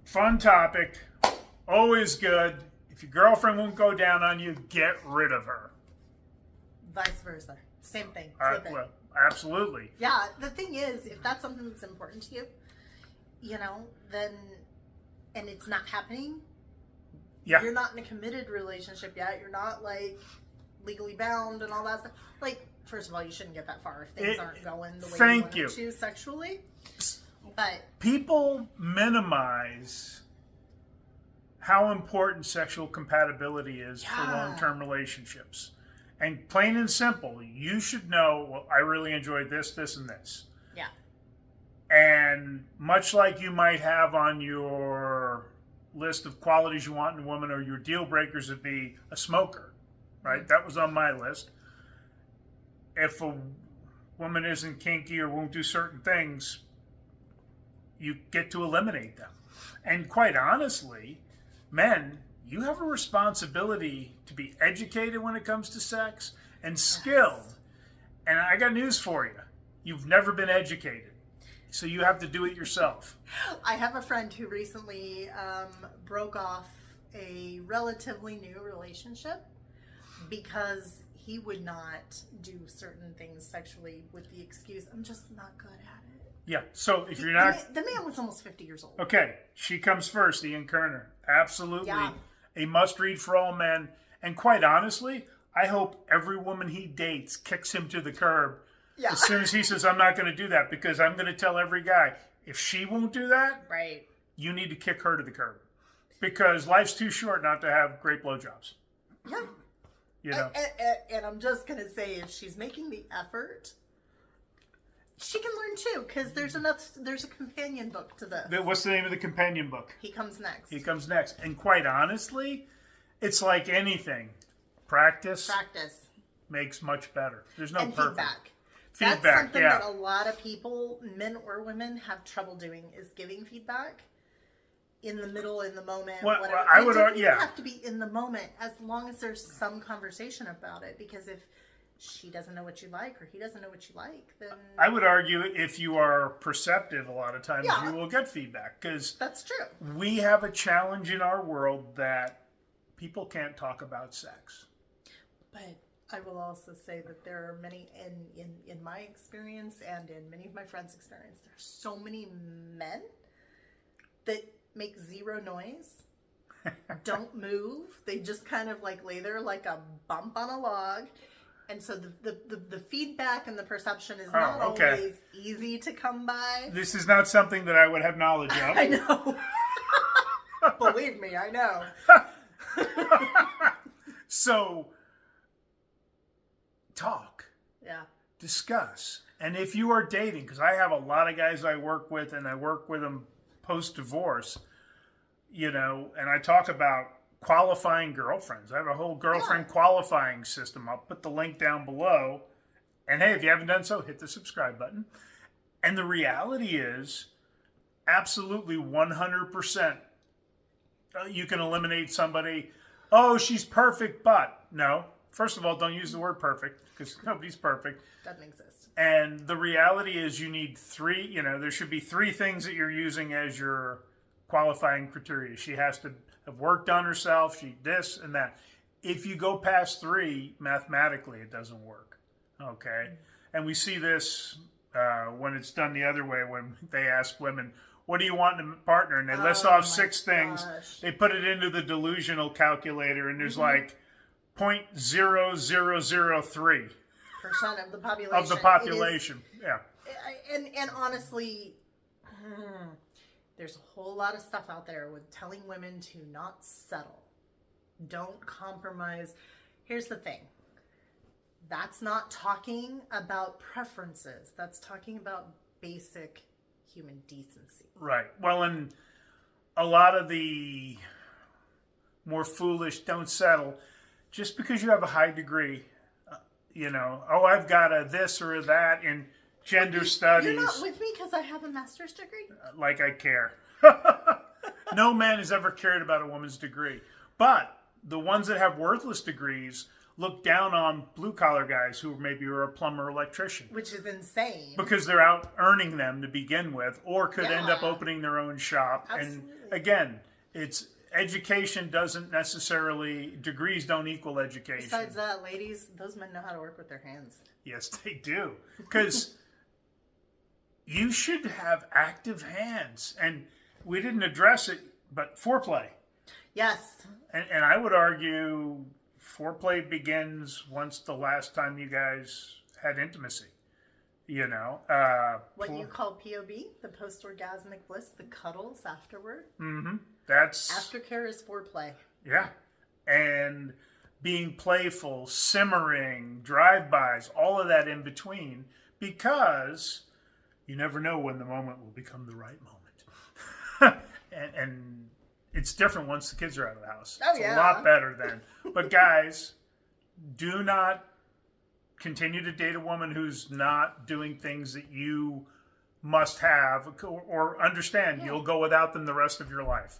Fun topic. Always good. If your girlfriend won't go down on you, get rid of her. Vice versa. Same thing. Flip it. Well, absolutely. Yeah, the thing is, if that's something that's important to you, then, and it's not happening, Yeah. you're not in a committed relationship yet. You're not, like, legally bound and all that stuff. Like, first of all, you shouldn't get that far if things aren't going the way you want them to sexually. But people minimize how important sexual compatibility is for long-term relationships. And plain and simple, you should know, well, I really enjoyed this, this, and this. Yeah. And much like you might have on your list of qualities you want in a woman, or your deal breakers would be a smoker, right? Mm-hmm. That was on my list. If a woman isn't kinky or won't do certain things, you get to eliminate them. And quite honestly, men, you have a responsibility to be educated when it comes to sex and skilled. Yes. And I got news for you. You've never been educated. So you have to do it yourself. I have a friend who recently broke off a relatively new relationship because he would not do certain things sexually with the excuse, I'm just not good at it. Yeah, so if you're not... The man was almost 50 years old. Okay, she comes first, Ian Kerner. Absolutely. Yeah. A must-read for all men. And quite honestly, I hope every woman he dates kicks him to the curb as soon as he says, I'm not going to do that, because I'm going to tell every guy, if she won't do that, right, you need to kick her to the curb. Because life's too short not to have great blowjobs. Yeah. You know? And I'm just going to say, if she's making the effort, she can learn too, because there's a companion book to this. What's the name of the companion book? He Comes Next. He Comes Next. And quite honestly, it's like anything. Practice makes much better. There's no perfect. Feedback. That's something that a lot of people, men or women, have trouble doing, is giving feedback in the middle, in the moment, whatever. It doesn't have to be in the moment, as long as there's some conversation about it. Because if she doesn't know what you like, or he doesn't know what you like, then... I would argue if you are perceptive, a lot of times you will get feedback. Because that's true. We have a challenge in our world that people can't talk about sex. But I will also say that there are many, in my experience and in many of my friends' experience, there's so many men that make zero noise, don't move. They just kind of like lay there like a bump on a log. And so the feedback and the perception is not always easy to come by. This is not something that I would have knowledge of. I know. Believe me, I know. So, talk. Yeah. Discuss. And if you are dating, because I have a lot of guys I work with, and I work with them post-divorce, and I talk about qualifying girlfriends. I have a whole girlfriend qualifying system. I'll put the link down below. And hey, if you haven't done so, hit the subscribe button. And the reality is, absolutely 100%, you can eliminate somebody. Oh, she's perfect, but no. First of all, don't use the word perfect, because nobody's perfect. Doesn't exist. And the reality is, you need three, there should be three things that you're using as your qualifying criteria. She has to have worked on herself, this and that. If you go past three, mathematically, it doesn't work. Okay? And we see this when it's done the other way, when they ask women, what do you want in a partner? And they list off 6 things. They put it into the delusional calculator, and there's like 0.0003% of the population. Of the population, yeah. And honestly, there's a whole lot of stuff out there with telling women to not settle. Don't compromise. Here's the thing. That's not talking about preferences. That's talking about basic human decency. Right. Well, and a lot of the more foolish don't settle just because you have a high degree. I've got a this or a that in gender studies. You're not with me because I have a master's degree? Like I care. No man has ever cared about a woman's degree. But the ones that have worthless degrees look down on blue collar guys who maybe are a plumber or electrician. Which is insane. Because they're out earning them to begin with, or could end up Yeah. opening their own shop. Absolutely. And again, it's education doesn't necessarily, degrees don't equal education. Besides that, ladies, those men know how to work with their hands. Yes, they do. Because you should have active hands. And we didn't address it, but foreplay. Yes. And I would argue foreplay begins once the last time you guys had intimacy. You know, What you call POB, the post-orgasmic bliss, the cuddles afterward. that's Aftercare is foreplay. yeah, and being playful, simmering, drive-bys, all of that in between, because you never know when the moment will become the right moment. and it's different once the kids are out of the house. Oh, it's yeah. a lot better then. But guys, do not continue to date a woman who's not doing things that you must have, or understand you'll go without them the rest of your life.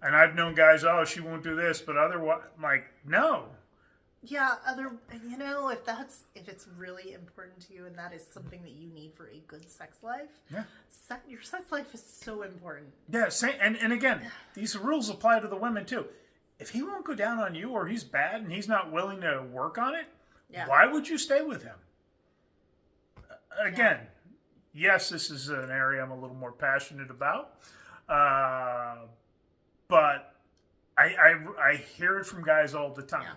And I've known guys, oh, she won't do this, but otherwise, like, no. Yeah, if it's really important to you and that is something that you need for a good sex life, Yeah. your sex life is so important. Yeah, and again, these rules apply to the women too. If he won't go down on you, or he's bad and he's not willing to work on it, why would you stay with him? Again, yes, this is an area I'm a little more passionate about, but I hear it from guys all the time. Yeah.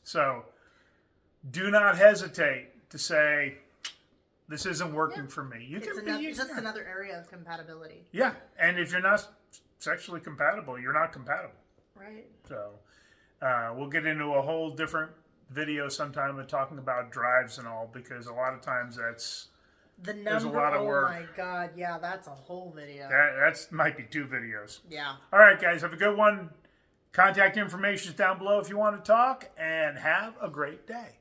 So do not hesitate to say, this isn't working for me. You It's can be just another area of compatibility. Yeah, and if you're not sexually compatible, you're not compatible. Right. So we'll get into a whole different video sometime of talking about drives and all, because a lot of times there's a lot of work. Oh my god, yeah, that's a whole video. That's might be 2 videos. Yeah. All right, guys, have a good one. Contact information is down below if you want to talk, and have a great day.